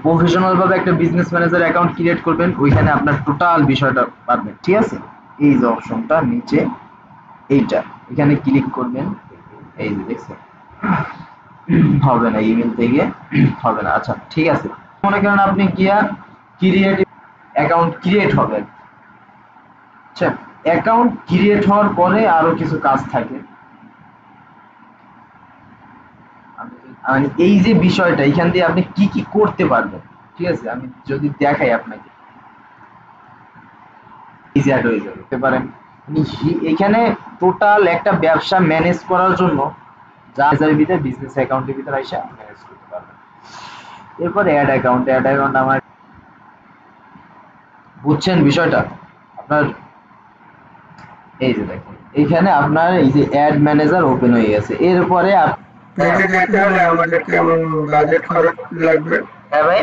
Professional ভাবে একটা business manager account create করবেন, ওইখানে আপনার টোটাল বিষয়টা পারবেন। ঠিক আছে, এই যে অপশনটা নিচে এইটা, এখানে ক্লিক করবেন। এই যে দেখছেন, হবে না, ইমেল থেকে হবে না। আচ্ছা ঠিক আছে, মনে করেন আপনি গিয়া ক্রিয়েট অ্যাকাউন্ট ক্রিয়েট হবে। আচ্ছা, অ্যাকাউন্ট ক্রিয়েট হওয়ার পরে আরো কিছু কাজ থাকে। মানে এই যে বিষয়টা, এখান দিয়ে আপনি কি কি করতে পারবেন। ঠিক আছে, আমি যদি দেখাই আপনাকে, ইজি অ্যাড হয়ে যাবে বুঝতে পারেন। এখানে টোটাল একটা ব্যবসা ম্যানেজ করার জন্য যা যার ভিতরে বিজনেস অ্যাকাউন্টের ভিতরে আইসা ম্যানেজ করতে পারবেন। এরপর অ্যাড অ্যাকাউন্ট আমার, বুঝছেন বিষয়টা আপনার। এই যে দেখেন, এইখানে আপনার এই যে অ্যাড ম্যানেজার ওপেন হয়ে গেছে। এরপরে এটা যেতে হলে আমাদের কেমন বাজেট খরচ লাগবে? হ্যাঁ ভাই।